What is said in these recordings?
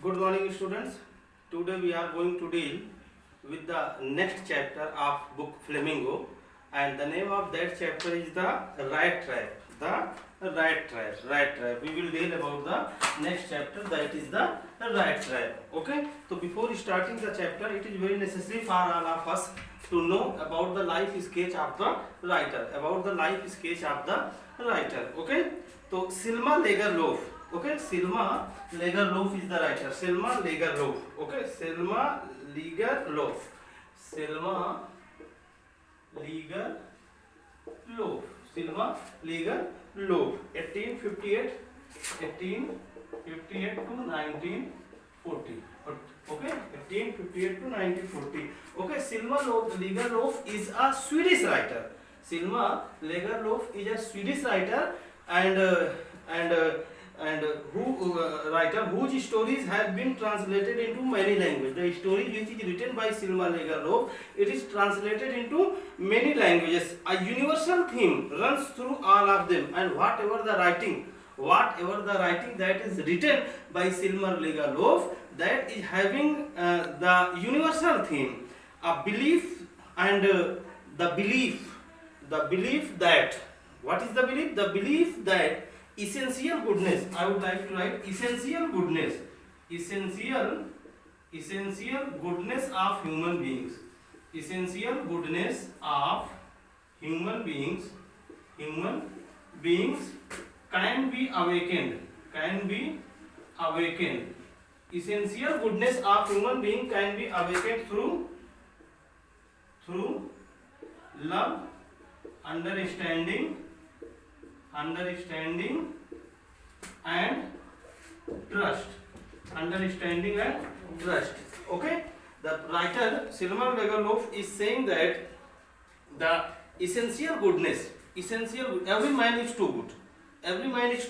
Good morning, students. Today we are going to deal with the next chapter of book Flamingo, and the name of that chapter is the right trap. The right trap. Right trap. We will deal about the next chapter, that is the right trap. Okay. So before starting the chapter, it is very necessary for all of us to know about the life sketch of the writer. About the life sketch of the writer. Okay. So Selma Lagerlöf. Okay, Selma Lagerlöf is the writer. Selma Lagerlöf. Okay, Selma Lagerlöf. Selma Lagerlöf. Selma Lagerlöf. 1858 to 1940. Okay, 1858 to 1940. Okay, Selma Lagerlöf is a Swedish writer. Selma Lagerlöf is a Swedish writer and writer whose stories have been translated into many languages. The story which is written by Selma Lagerlöf, it is translated into many languages. A universal theme runs through all of them, and whatever the writing that is written by Selma Lagerlöf, that is having the universal theme, a belief, and the belief that, what is the belief? The belief that essential goodness, I would like to write essential goodness of human beings, essential goodness of human beings can be awakened, essential goodness of human being can be awakened through love, understanding and trust. Okay, the writer Selma Lagerlöf is saying that the essential goodness, every man is too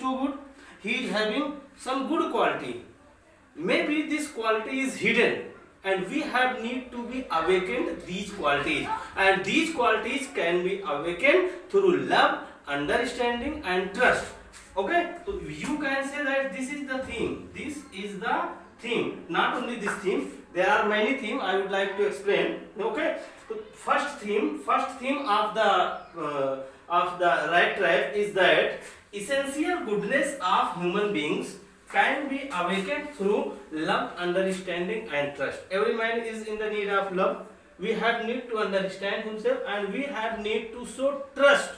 good, he is having some good quality. Maybe this quality is hidden, and we have need to be awakened these qualities, and these qualities can be awakened through love, understanding and trust. Okay, so you can say that this is the theme. Not only this theme, there are many themes I would like to explain. Okay, so first theme of the right trap is that essential goodness of human beings can be awakened through love, understanding and trust. Every man is in the need of love. We have need to understand himself, and we have need to show trust.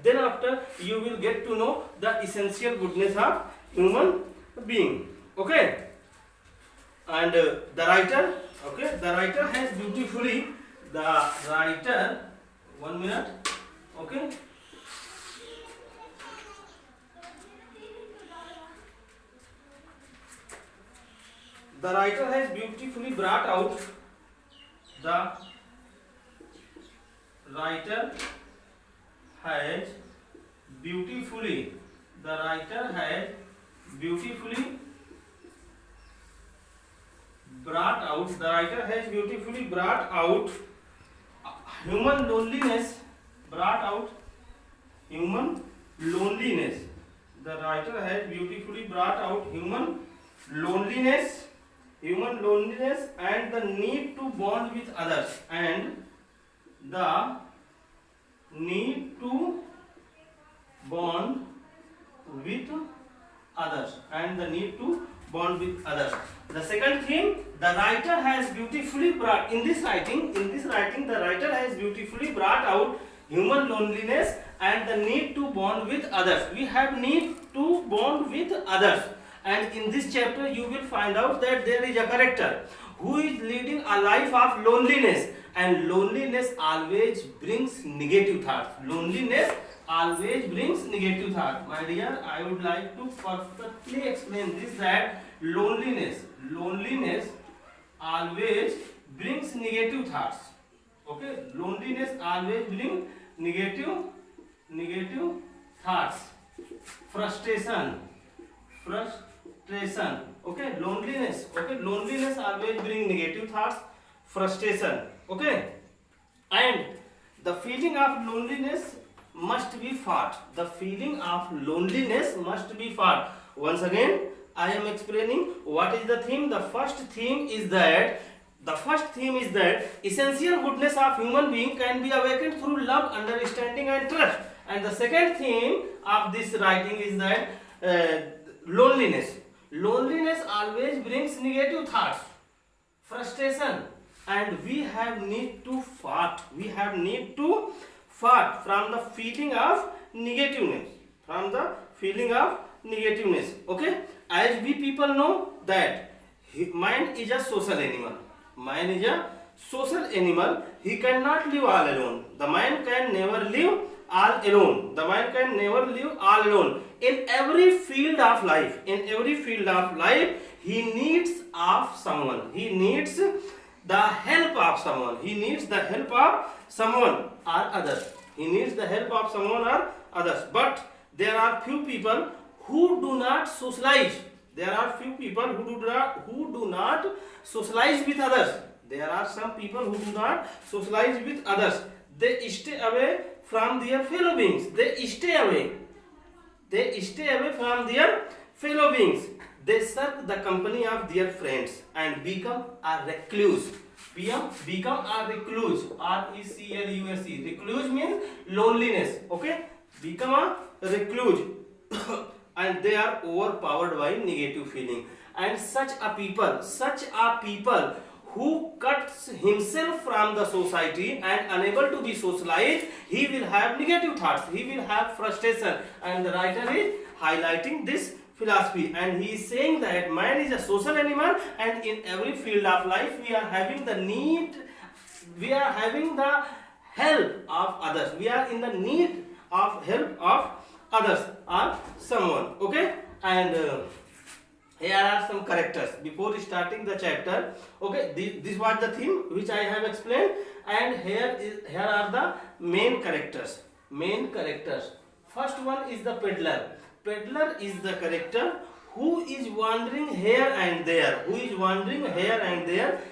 Then after you will get to know the essential goodness of human being. Okay, and the writer has beautifully, one minute. Okay, the writer has beautifully brought out the writer has beautifully brought out human loneliness. The writer has beautifully brought out human loneliness and the need to bond with others, and the need to bond with others. The second thing, the writer has beautifully brought, in this writing the writer has beautifully brought out human loneliness and the need to bond with others. We have need to bond with others, and in this chapter you will find out that there is a character who is leading a life of loneliness, and loneliness always brings negative thoughts. My dear, I would like to perfectly explain this, that loneliness always brings negative thoughts. Okay, loneliness always brings negative thoughts. Frustration. Okay, loneliness always brings negative thoughts, frustration. Okay, and the feeling of loneliness must be fought. The feeling of loneliness must be fought. Once again, I am explaining what is the theme. The first theme is that essential goodness of human being can be awakened through love, understanding and trust. And the second theme of this writing is that loneliness. Loneliness always brings negative thoughts, frustration, and we have need to fight. We have need to fight from the feeling of negativeness. Okay, as we people know that mind is a social animal. Mind is a social animal. He cannot live all alone. The mind can never live all alone. The mind can never live all alone. In every field of life, he needs of someone. He needs the help of someone. He needs the help of someone or others. But there are few people who do not socialize. Who do not socialize with others. There are some people who do not socialize with others. They stay away from their fellow beings. They stay away from their fellow beings. They seek the company of their friends and become a recluse. Become a recluse. R-E-C-L-U-S-E. Recluse means loneliness. Okay? Become a recluse. And they are overpowered by negative feeling. And such a people who cuts himself from the society and unable to be socialized, he will have negative thoughts, he will have frustration. And the writer is highlighting this philosophy, and he is saying that man is a social animal, and in every field of life we are having the help of others. We are in the need of help of others or someone. Okay, and here are some characters before starting the chapter. Okay, this was the theme which I have explained, and here are the main characters. First one is the peddler. Peddler is the character who is wandering here and there,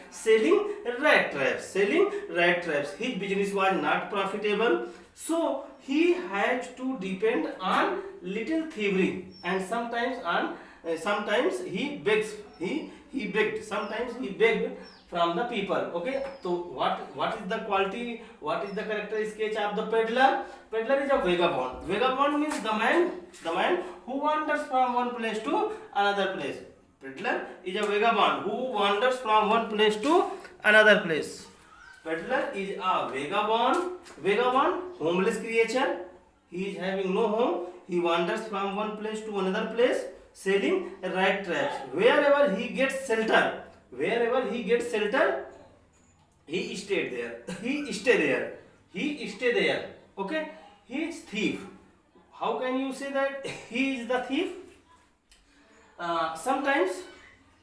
selling rat traps. His business was not profitable, so he had to depend on little thievery, and sometimes he begs. He begged. Sometimes he begged from the people. Okay, so what is the quality? What is the character sketch of the peddler? Peddler is a vagabond. Vagabond means the man who wanders from one place to another place. Peddler is a vagabond who wanders from one place to another place. Peddler is a vagabond, homeless creature. He is having no home. He wanders from one place to another place, selling rat traps. Wherever he gets shelter, he stayed there. Okay, he is thief. How can you say that he is the thief? Sometimes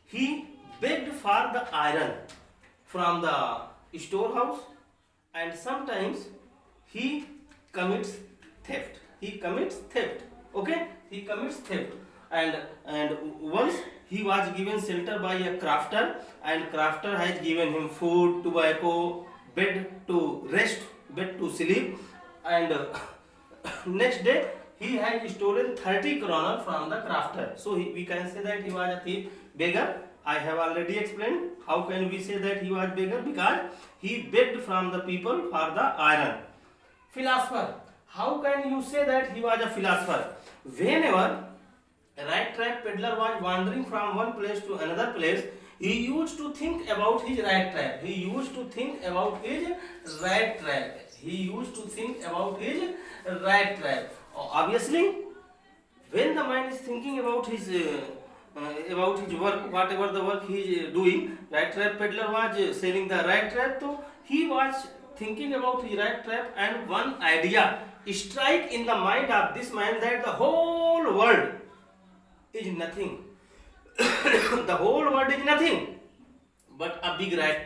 he begged for the iron from the storehouse, and sometimes he commits theft. Okay, he commits theft. And once he was given shelter by a crafter, and crafter has given him food, tobacco, bed to rest, bed to sleep, and next day he had stolen 30 kroner from the crafter. So we can say that he was a thief, beggar. I have already explained how can we say that he was beggar, because he begged from the people for the iron. Philosopher. How can you say that he was a philosopher? Whenever rat trap peddler was wandering from one place to another place, he used to think about his rat trap. Obviously, when the mind is thinking about his work, whatever the work he is doing, rat trap peddler was selling the rat trap, so he was thinking about his rat trap, and one idea strike in the mind of this man that the whole world is nothing. The whole world is nothing but a big rat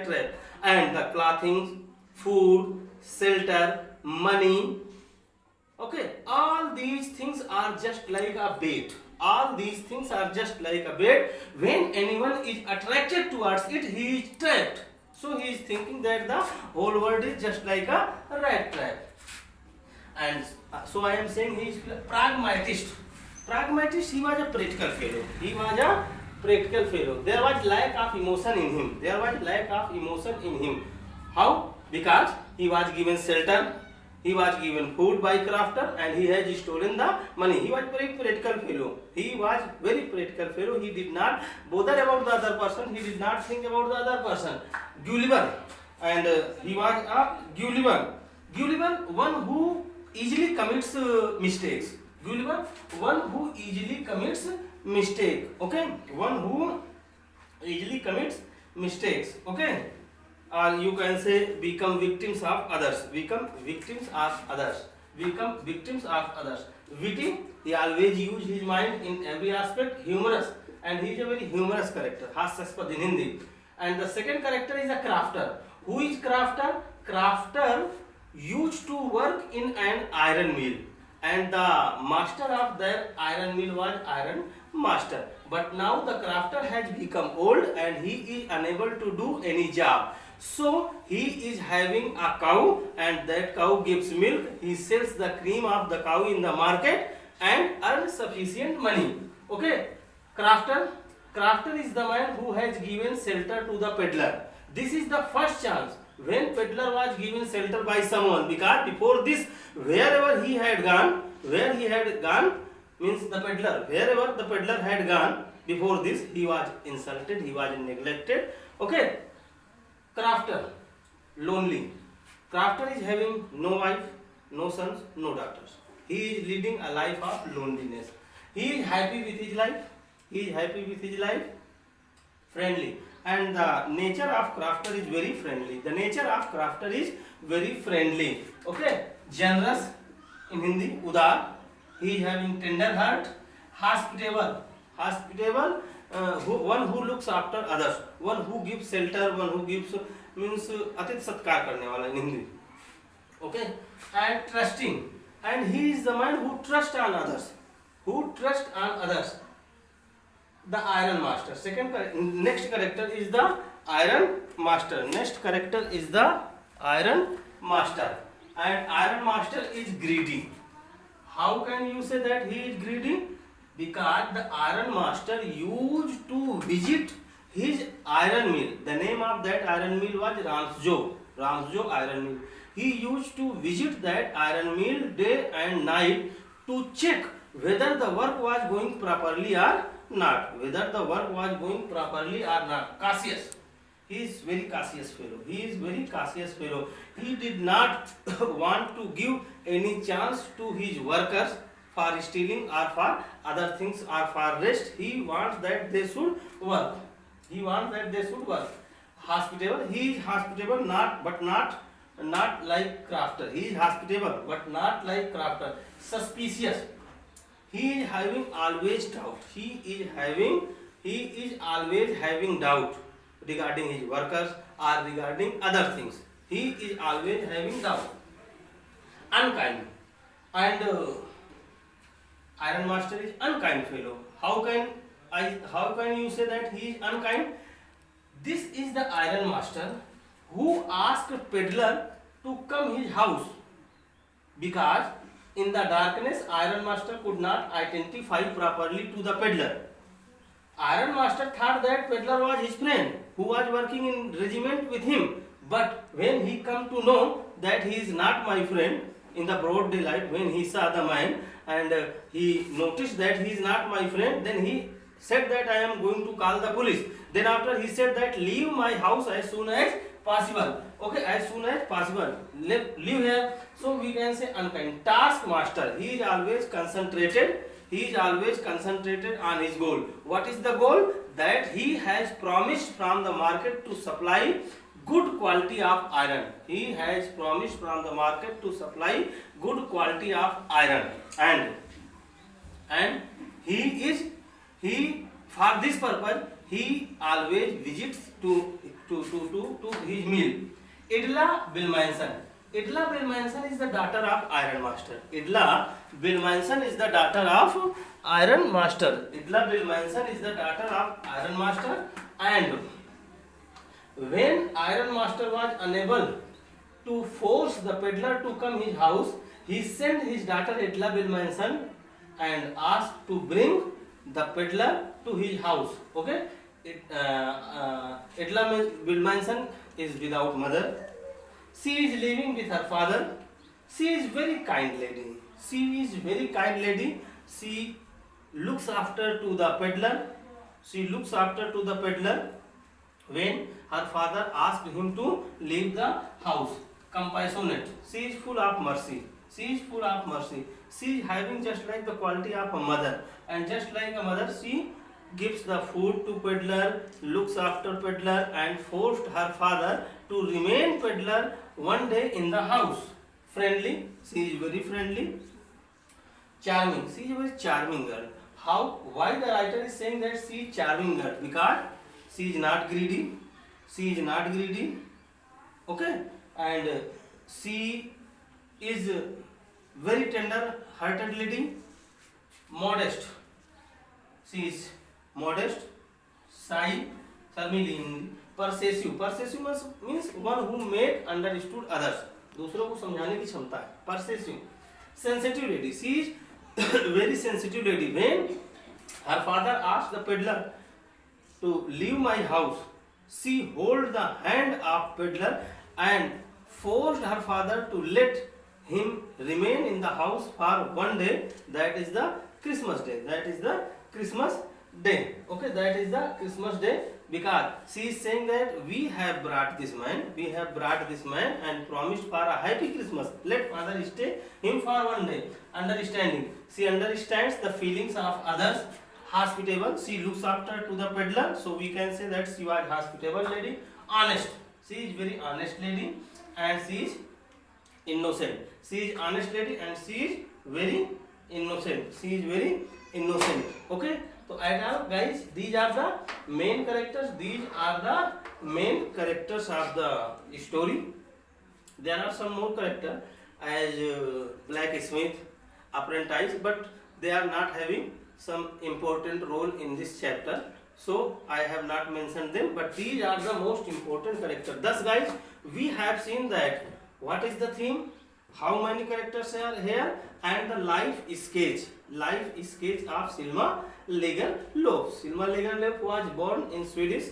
trap. And the clothing, food, shelter, money, okay, all these things are just like a bait. When anyone is attracted towards it, he is trapped. So he is thinking that the whole world is just like a rat trap. And so I am saying he is pragmatist. Pragmatist, he was a practical fellow. He was a practical fellow. There was lack of emotion in him. There was lack of emotion in him. How? Because he was given shelter, he was given food by crafter, and he has stolen the money. He was very practical fellow. He was very practical fellow. He did not bother about the other person. He did not think about the other person. Gulliver, and he was a Gulliver. Gulliver, one who easily commits mistakes. Gulliver, one who easily commits mistake. Okay, one who easily commits mistakes. Okay, or you can say become victims of others. Become victims of others. Become victims of others. Witty, he always use his mind in every aspect. Humorous, and he is a very humorous character. Hasaspad in Hindi. And the second character is a crafter. Who is crafter? Crafter used to work in an iron mill, and the master of that iron mill was iron master. But now the crafter has become old and he is unable to do any job. So he is having a cow, and that cow gives milk. He sells the cream of the cow in the market and earns sufficient money. Okay, crafter is the man who has given shelter to the peddler. This is the first chance when peddler was given shelter by someone, because before this, where he had gone means the peddler, wherever the peddler had gone before this, he was insulted, he was neglected. Okay, crafter, lonely. Crafter is having no wife, no sons, no daughters. He is leading a life of loneliness. He is happy with his life. He is happy with his life. Friendly. And the nature of crafter is very friendly. The nature of crafter is very friendly. Okay. Generous in Hindi, udar. He is having tender heart. Hospitable. One who looks after others. One who gives shelter. One who gives means अतिथि सत्कार करने वाला in Hindi. Okay. And trusting. And he is the man who trusts on others. The iron master. Next character is the iron master. And iron master is greedy. How can you say that he is greedy? Because the iron master used to visit his iron mill. The name of that iron mill was Ramsjo iron mill. He used to visit that iron mill day and night to check whether the work was going properly or not. Cassius. He is very cautious fellow. He did not want to give any chance to his workers for stealing or for other things or for rest. He wants that they should work. Hospitable. He is hospitable, not like crafter. He is hospitable, but not like crafter. Suspicious. He is having always doubt. He is always having doubt regarding his workers or regarding other things. He is always having doubt. Unkind. And iron master is unkind fellow. How can you say that he is unkind? This is the iron master who asked peddler to come his house, because in the darkness iron master could not identify properly to the peddler. Iron master thought that peddler was his friend who was working in regiment with him, but when he come to know that he is not my friend, in the broad daylight when he saw the man and he noticed that he is not my friend, then he said that I am going to call the police. Then after he said that leave my house as soon as possible. Okay, as soon as possible. Leave here. So we can say unkind. Taskmaster. He is always concentrated on his goal. What is the goal? That he has promised from the market to supply good quality of iron. He has promised from the market to supply good quality of iron. And he for this purpose he always visits to his mill. Idla Bilmanson. Idla Bilmanson is the daughter of iron master. Idla Bilmanson is the daughter of iron master. Idla Bilmanson is the daughter of iron master, and when iron master was unable to force the peddler to come his house, he sent his daughter Idla Bilmanson and asked to bring the peddler to his house. Okay, Edla Wilmanson is without mother. She is living with her father. She is very kind lady. She is very kind lady. She looks after to the peddler. She looks after to the peddler when her father asked him to leave the house. Compassionate. She is full of mercy. She is full of mercy. She is having just like the quality of a mother, and just like a mother, she gives the food to peddler, looks after peddler, and forced her father to remain peddler one day in the house. Friendly. She is very friendly. Charming. She is a very charming girl. How? Why the writer is saying that she is charming girl? Because she is not greedy. She is not greedy. Okay, and she is very tender-hearted lady. Modest. She is modest, shy, charming, persuasive. Persuasive means one who made understood others. दूसरों को समझाने की क्षमता है. Persuasive. Sensitive lady. She is very sensitive lady. When her father asked the peddler to leave my house, she hold the hand of peddler and forced her father to let him remain in the house for one day. That is the Christmas day. That is the Christmas day. Okay, that is the Christmas day, because she is saying that we have brought this man and promised for a happy Christmas. Let father stay him for one day. Understanding. She understands the feelings of others. Hospitable. She looks after to the peddler, so we can say that she was hospitable lady. Honest. She is very honest lady, and she is innocent. She is honest lady and she is very innocent. She is very innocent. Okay, so at all guys, these are the main characters. These are the main characters of the story. There are some more characters as blacksmith, apprentice, but they are not having some important role in this chapter, so I have not mentioned them, but these are the most important characters. Thus guys, we have seen that what is the theme, how many characters are here, and the life sketch of Selma Lagerlöf. Selma Lagerlöf was born in Swedish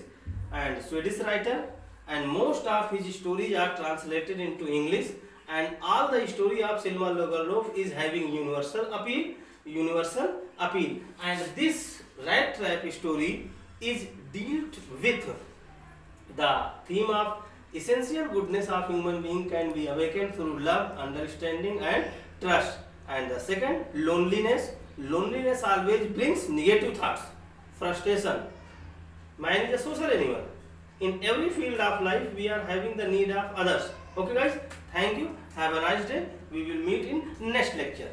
and Swedish writer, and most of his stories are translated into English, and all the story of Selma Lagerlöf is having universal appeal, and this rat trap story is dealt with the theme of essential goodness of human being can be awakened through love, understanding and trust. And the second, loneliness. Loneliness always brings negative thoughts, frustration. Man is a social animal. In every field of life, we are having the need of others. Okay guys, thank you. Have a nice day. We will meet in next lecture.